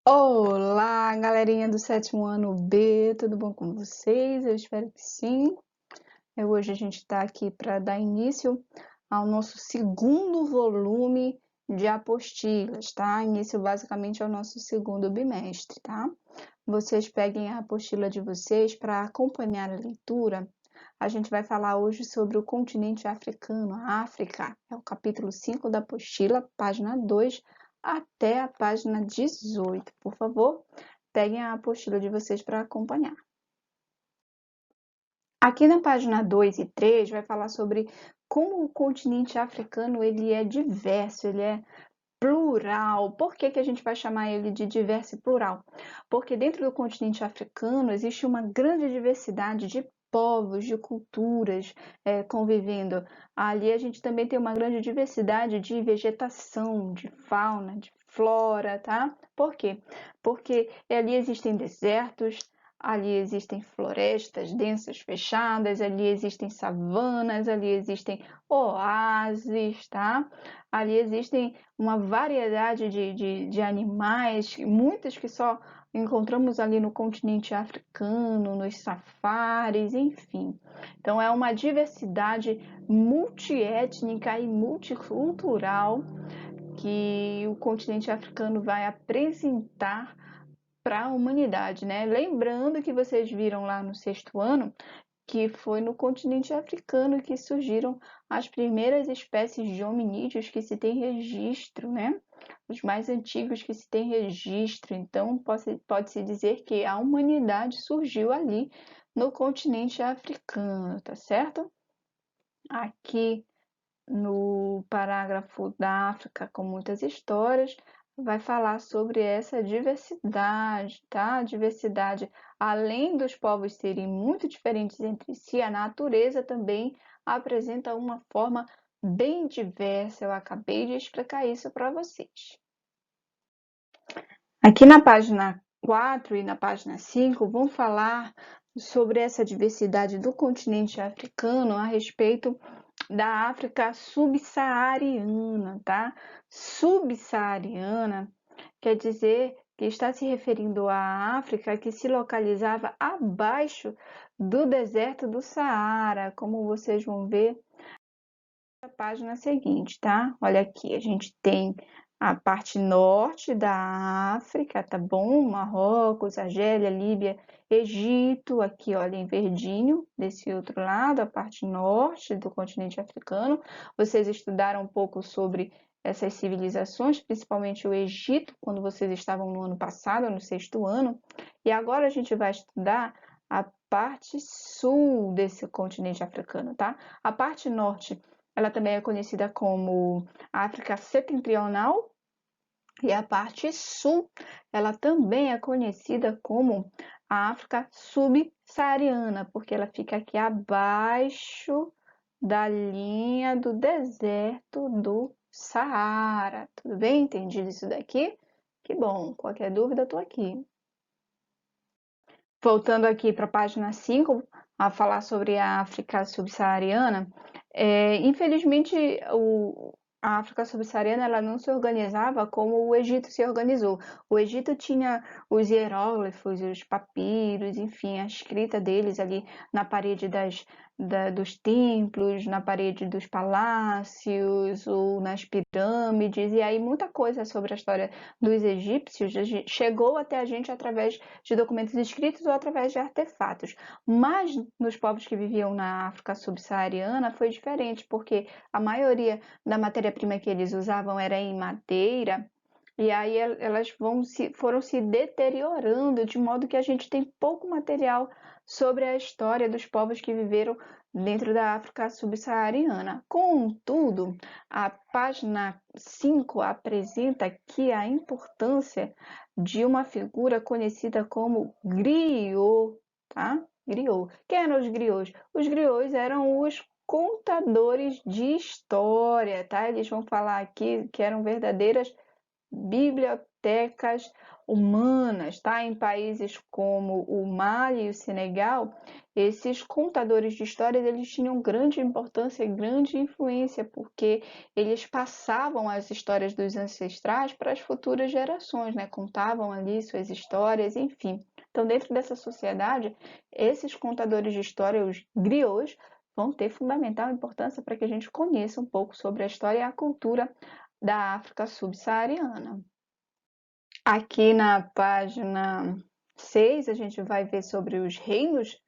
Olá, galerinha do sétimo ano B, tudo bom com vocês? Eu espero que sim. Hoje a gente está aqui para dar início ao nosso segundo volume de apostilas, tá? Início basicamente ao nosso segundo bimestre, tá? Vocês peguem a apostila de vocês para acompanhar a leitura. A gente vai falar hoje sobre o continente africano, a África. É o capítulo 5 da apostila, página 2 até a página 18. Por favor, peguem a apostila de vocês para acompanhar. Aqui na página 2 e 3 vai falar sobre como o continente africano ele é diverso, ele é plural. Por que a gente vai chamar ele de diverso e plural? Porque dentro do continente africano existe uma grande diversidade de povos, de culturas convivendo. Ali a gente também tem uma grande diversidade de vegetação, de fauna, de flora, tá? Por quê? Porque ali existem desertos, ali existem florestas densas fechadas, ali existem savanas, ali existem oásis, tá? Ali existem uma variedade de animais, muitas que só encontramos ali no continente africano, nos safaris, enfim. Então é uma diversidade multiétnica e multicultural que o continente africano vai apresentar para a humanidade, né? Lembrando que vocês viram lá no sexto ano que foi no continente africano que surgiram as primeiras espécies de hominídeos que se tem registro, né? Os mais antigos que se tem registro. Então, pode-se dizer que a humanidade surgiu ali no continente africano, tá certo? Aqui no parágrafo da África com muitas histórias, vai falar sobre essa diversidade, tá? A diversidade, além dos povos serem muito diferentes entre si, a natureza também apresenta uma forma bem diversa. Eu acabei de explicar isso para vocês. Aqui na página 4 e na página 5 vão falar sobre essa diversidade do continente africano a respeito da África subsaariana, tá? Subsaariana quer dizer que está se referindo à África que se localizava abaixo do deserto do Saara, como vocês vão ver na página seguinte, tá? Olha aqui, a gente tem a parte norte da África, tá bom? Marrocos, Argélia, Líbia, Egito, aqui olha em verdinho, desse outro lado, a parte norte do continente africano. Vocês estudaram um pouco sobre essas civilizações, principalmente o Egito, quando vocês estavam no ano passado, no sexto ano. E agora a gente vai estudar a parte sul desse continente africano, tá? A parte norte ela também é conhecida como África Setentrional e a parte sul, ela também é conhecida como a África Subsaariana, porque ela fica aqui abaixo da linha do deserto do Saara. Tudo bem? Entendido isso daqui? Que bom. Qualquer dúvida, estou aqui. Voltando aqui para a página 5, a falar sobre a África subsaariana, infelizmente a África subsaariana ela não se organizava como o Egito se organizou. O Egito tinha os hieróglifos, os papiros, enfim, a escrita deles ali na parede dos templos, na parede dos palácios ou nas pirâmides, e aí muita coisa sobre a história dos egípcios chegou até a gente através de documentos escritos ou através de artefatos. Mas nos povos que viviam na África subsaariana foi diferente, porque a maioria da matéria-prima que eles usavam era em madeira, e aí elas foram se deteriorando, de modo que a gente tem pouco material sobre a história dos povos que viveram dentro da África subsaariana. Contudo, a página 5 apresenta aqui a importância de uma figura conhecida como griot, tá? Griot. Quem eram os griots? Os griots eram os contadores de história, tá? Eles vão falar aqui que eram verdadeiras bibliotecas humanas, tá? Em países como o Mali e o Senegal, esses contadores de histórias, eles tinham grande importância e grande influência, porque eles passavam as histórias dos ancestrais para as futuras gerações, né? Contavam ali suas histórias, enfim. Então, dentro dessa sociedade, esses contadores de história, os griots, vão ter fundamental importância para que a gente conheça um pouco sobre a história e a cultura da África subsaariana. Aqui na página 6, a gente vai ver sobre os reinos,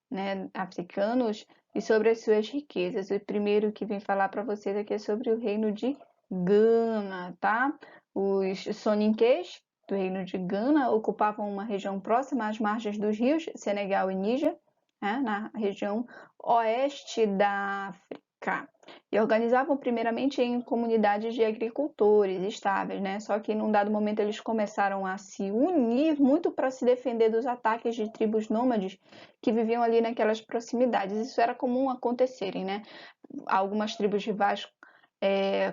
né, africanos e sobre as suas riquezas. O primeiro que vem falar para vocês aqui é sobre o reino de Gana, tá? Os soninquês do reino de Gana ocupavam uma região próxima às margens dos rios Senegal e Níger, né, na região oeste da África. E organizavam primeiramente em comunidades de agricultores estáveis, né? Só que num dado momento eles começaram a se unir muito para se defender dos ataques de tribos nômades que viviam ali naquelas proximidades. Isso era comum acontecerem, né? Algumas tribos rivais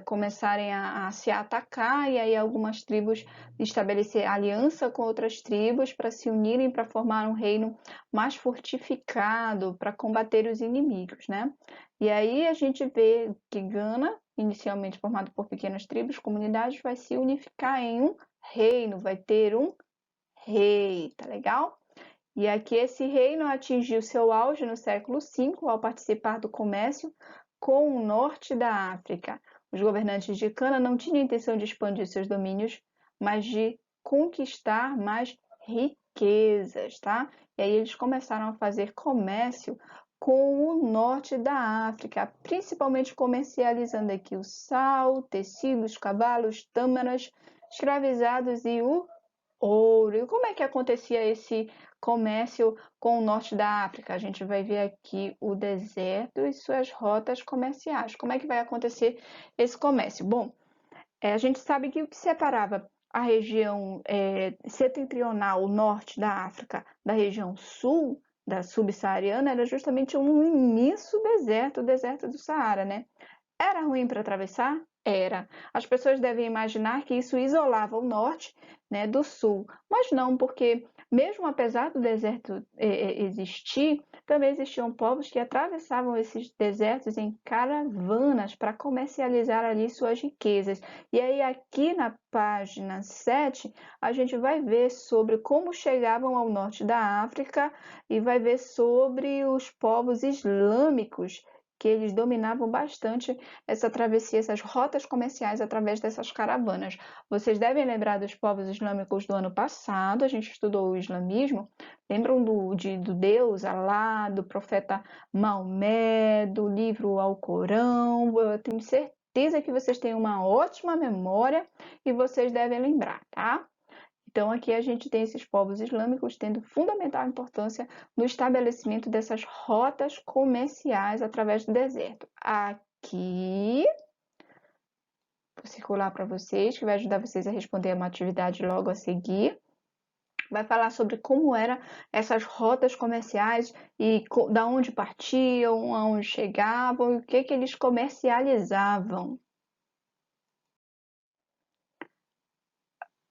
começarem a se atacar e aí algumas tribos estabelecer aliança com outras tribos para se unirem para formar um reino mais fortificado para combater os inimigos, né? E aí a gente vê que Gana, inicialmente formado por pequenas tribos, comunidades, vai se unificar em um reino, vai ter um rei, tá legal? E aqui esse reino atingiu seu auge no século V ao participar do comércio com o norte da África. Os governantes de Cana não tinham intenção de expandir seus domínios, mas de conquistar mais riquezas, tá? E aí eles começaram a fazer comércio com o norte da África, principalmente comercializando aqui o sal, tecidos, cavalos, tâmaras, escravizados e o ouro. E como é que acontecia esse comércio com o norte da África? A gente vai ver aqui o deserto e suas rotas comerciais. Como é que vai acontecer esse comércio? Bom, a gente sabe que o que separava a região setentrional, o norte da África, da região sul, da subsaariana, era justamente um imenso deserto, o deserto do Saara, né? Era ruim para atravessar? Era. As pessoas devem imaginar que isso isolava o norte, né, do sul, mas não, porque mesmo apesar do deserto existir, também existiam povos que atravessavam esses desertos em caravanas para comercializar ali suas riquezas. E aí aqui na página 7, a gente vai ver sobre como chegavam ao norte da África e vai ver sobre os povos islâmicos que eles dominavam bastante essa travessia, essas rotas comerciais através dessas caravanas. Vocês devem lembrar dos povos islâmicos do ano passado, a gente estudou o islamismo. Lembram do Deus Alá, do profeta Maomé, do livro Alcorão? Eu tenho certeza que vocês têm uma ótima memória e vocês devem lembrar, tá? Então, aqui a gente tem esses povos islâmicos tendo fundamental importância no estabelecimento dessas rotas comerciais através do deserto. Aqui, vou circular para vocês, que vai ajudar vocês a responder uma atividade logo a seguir. Vai falar sobre como eram essas rotas comerciais e da onde partiam, aonde chegavam e o que eles comercializavam.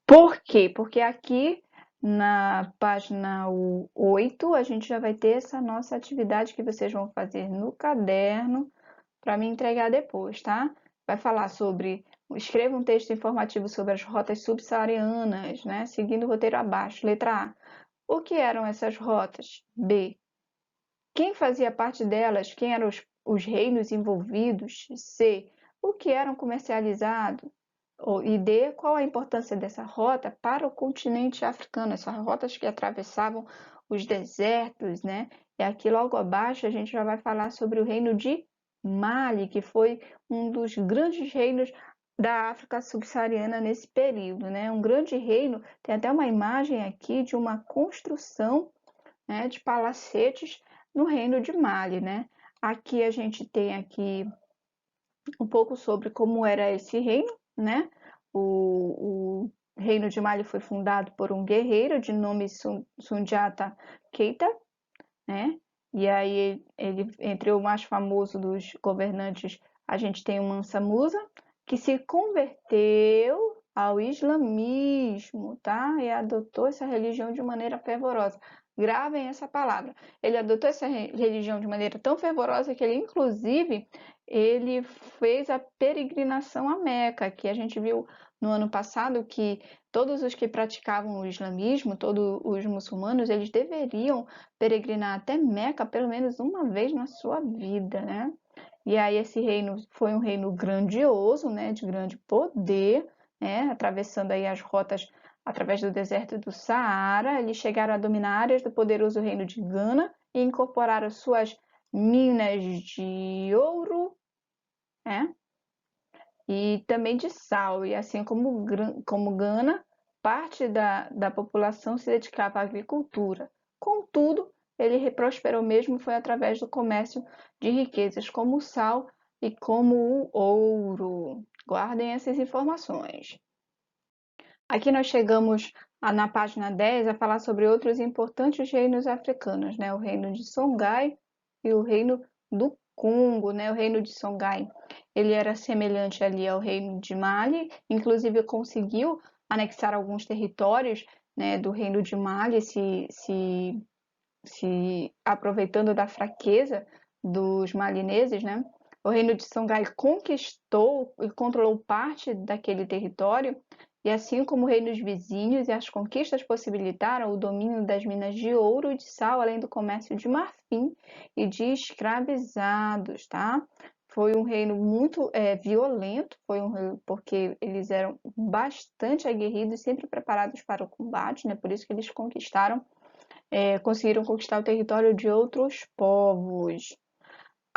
Por quê? Porque aqui na página 8 a gente já vai ter essa nossa atividade que vocês vão fazer no caderno para me entregar depois, tá? Vai falar sobre, escreva um texto informativo sobre as rotas subsaarianas, né? Seguindo o roteiro abaixo. Letra A. O que eram essas rotas? B. Quem fazia parte delas? Quem eram os reinos envolvidos? C. O que eram comercializados? E D, qual a importância dessa rota para o continente africano, essas rotas que atravessavam os desertos, né? E aqui logo abaixo a gente já vai falar sobre o reino de Mali, que foi um dos grandes reinos da África subsaariana nesse período, né? Um grande reino, tem até uma imagem aqui de uma construção, né, de palacetes no reino de Mali, né? Aqui a gente tem aqui um pouco sobre como era esse reino, né? O reino de Mali foi fundado por um guerreiro de nome Sundiata Keita, né? E aí ele, entre o mais famoso dos governantes, a gente tem o Mansa Musa, que se converteu, ao islamismo, tá? E adotou essa religião de maneira fervorosa. Gravem essa palavra. Ele adotou essa religião de maneira tão fervorosa que ele, inclusive, ele fez a peregrinação a Meca, que a gente viu no ano passado que todos os que praticavam o islamismo, todos os muçulmanos, eles deveriam peregrinar até Meca pelo menos uma vez na sua vida, né? E aí esse reino foi um reino grandioso, né, de grande poder, né, atravessando aí as rotas através do deserto do Saara. Eles chegaram a dominar áreas do poderoso reino de Gana e incorporaram suas minas de ouro, né, e também de sal. E assim como Gana, parte da população se dedicava à agricultura. Contudo, ele prosperou mesmo foi através do comércio de riquezas como o sal e como o ouro. Guardem essas informações. Aqui nós chegamos na página 10 a falar sobre outros importantes reinos africanos, né? O reino de Songhai e o reino do Congo, né? O reino de Songhai, ele era semelhante ali ao reino de Mali, inclusive conseguiu anexar alguns territórios, né, do reino de Mali, se aproveitando da fraqueza dos malineses, né? O reino de Songhai conquistou e controlou parte daquele território, e assim como reinos vizinhos, e as conquistas possibilitaram o domínio das minas de ouro e de sal, além do comércio de marfim e de escravizados, tá? Foi um reino muito violento, porque eles eram bastante aguerridos, sempre preparados para o combate, né? Por isso que eles conseguiram conquistar o território de outros povos.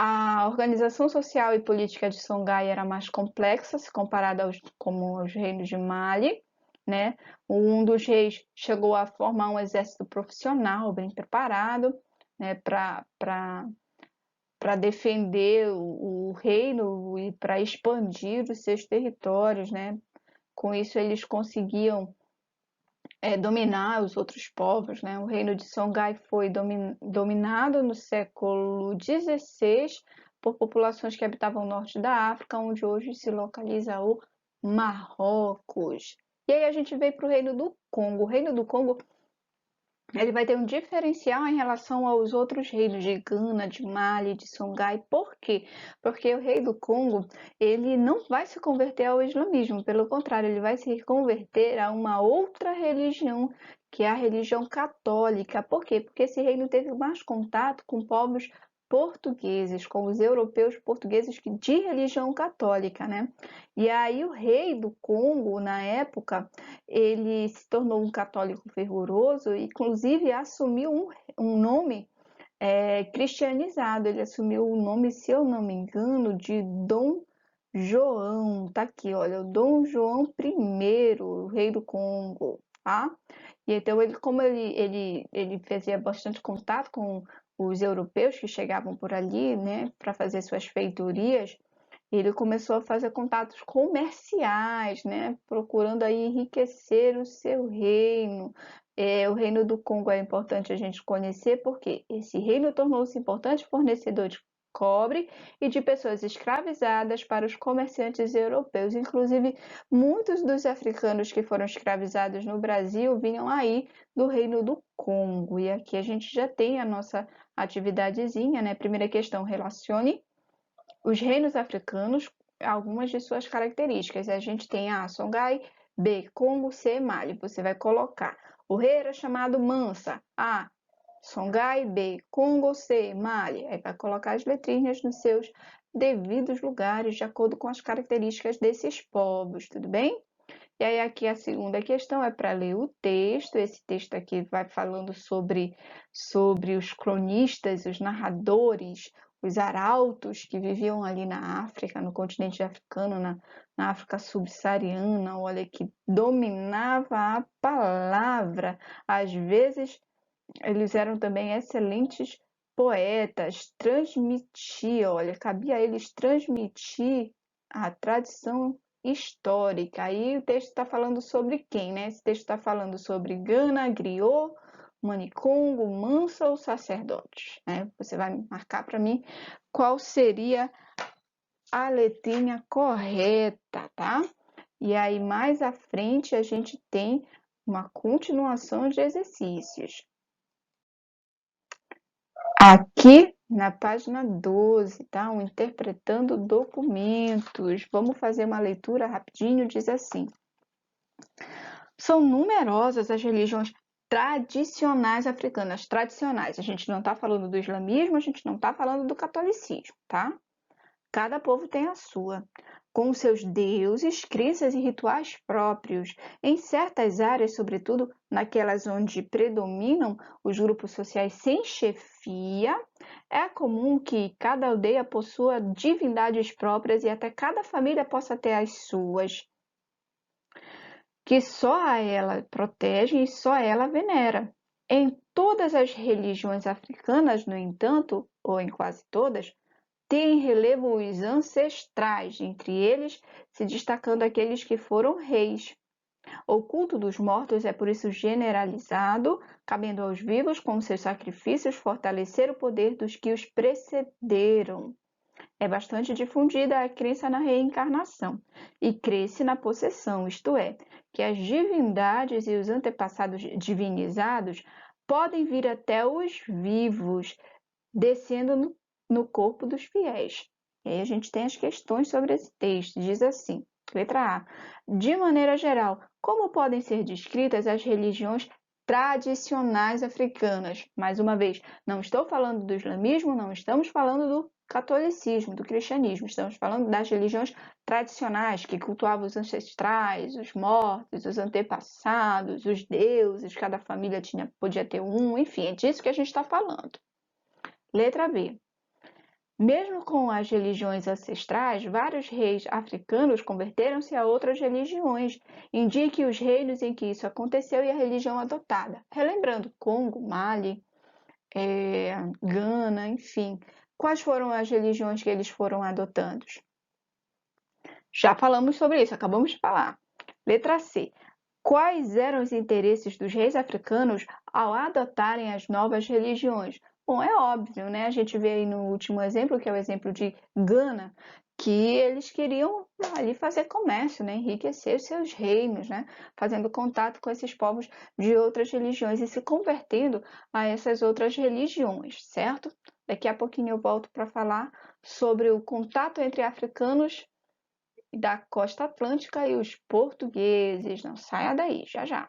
A organização social e política de Songhai era mais complexa se comparada aos reinos de Mali, né? Um dos reis chegou a formar um exército profissional bem preparado, né, para defender o reino e para expandir os seus territórios, né? Com isso eles conseguiam dominar os outros povos, né? O reino de Songhai foi dominado no século XVI por populações que habitavam o norte da África, onde hoje se localiza o Marrocos. E aí a gente veio para o reino do Congo. O reino do Congo ele vai ter um diferencial em relação aos outros reinos de Gana, de Mali, de Songhai. Por quê? Porque o rei do Congo, ele não vai se converter ao islamismo, pelo contrário, ele vai se converter a uma outra religião, que é a religião católica. Por quê? Porque esse reino teve mais contato com povos portugueses, com os europeus portugueses de religião católica, né? E aí o rei do Congo, na época, ele se tornou um católico fervoroso e, inclusive, assumiu um nome cristianizado. Ele assumiu o nome, se eu não me engano, de Dom João. Tá aqui, olha, o Dom João I, o rei do Congo, tá? E então, como ele fazia bastante contato com os europeus que chegavam por ali, né, para fazer suas feitorias, ele começou a fazer contatos comerciais, né, procurando aí enriquecer o seu reino. O reino do Congo é importante a gente conhecer porque esse reino tornou-se importante fornecedor de cobre e de pessoas escravizadas para os comerciantes europeus. Inclusive, muitos dos africanos que foram escravizados no Brasil vinham aí do reino do Congo. E aqui a gente já tem a nossa atividadezinha, né? Primeira questão, relacione os reinos africanos, algumas de suas características. A gente tem A, Songhai, B, Congo, C, Mali. Você vai colocar. O rei era chamado Mansa. A, Songhai, B, Congo, C, Mali. Aí vai colocar as letrinhas nos seus devidos lugares, de acordo com as características desses povos, tudo bem? E aí aqui a segunda questão é para ler o texto. Esse texto aqui vai falando sobre os cronistas, os narradores, os arautos que viviam ali na África, no continente africano, na África subsaariana, olha, que dominava a palavra. Às vezes eles eram também excelentes poetas, olha, cabia a eles transmitir a tradição histórica. Aí o texto está falando sobre quem, né? Esse texto está falando sobre Gana, Griot, Manicongo, Mansa ou sacerdotes, né? Você vai marcar para mim qual seria a letrinha correta, tá? E aí, mais à frente, a gente tem uma continuação de exercícios. Aqui na página 12, tá? O Interpretando Documentos. Vamos fazer uma leitura rapidinho, diz assim. São numerosas as religiões tradicionais africanas. Tradicionais. A gente não está falando do islamismo, a gente não está falando do catolicismo, tá? Cada povo tem a sua, com seus deuses, crenças e rituais próprios. Em certas áreas, sobretudo naquelas onde predominam os grupos sociais sem chefia, é comum que cada aldeia possua divindades próprias e até cada família possa ter as suas, que só a ela protege e só ela venera. Em todas as religiões africanas, no entanto, ou em quase todas, têm relevo os ancestrais, entre eles se destacando aqueles que foram reis. O culto dos mortos é por isso generalizado, cabendo aos vivos, com seus sacrifícios, fortalecer o poder dos que os precederam. É bastante difundida a crença na reencarnação e cresce na possessão, isto é, que as divindades e os antepassados divinizados podem vir até os vivos, descendo no corpo dos fiéis. E aí a gente tem as questões sobre esse texto. Diz assim, letra A. De maneira geral, como podem ser descritas as religiões tradicionais africanas? Mais uma vez, não estou falando do islamismo, não estamos falando do catolicismo, do cristianismo. Estamos falando das religiões tradicionais que cultuavam os ancestrais, os mortos, os antepassados, os deuses, cada família podia ter um, enfim, é disso que a gente está falando. Letra B. Mesmo com as religiões ancestrais, vários reis africanos converteram-se a outras religiões. Indique os reinos em que isso aconteceu e a religião adotada. Relembrando, Congo, Mali, Gana, enfim. Quais foram as religiões que eles foram adotando? Já falamos sobre isso, acabamos de falar. Letra C. Quais eram os interesses dos reis africanos ao adotarem as novas religiões? Bom, é óbvio, né? A gente vê aí no último exemplo, que é o exemplo de Gana, que eles queriam ali fazer comércio, né? Enriquecer os seus reinos, né? Fazendo contato com esses povos de outras religiões e se convertendo a essas outras religiões, certo? Daqui a pouquinho eu volto para falar sobre o contato entre africanos da costa atlântica e os portugueses. Não saia daí, já já.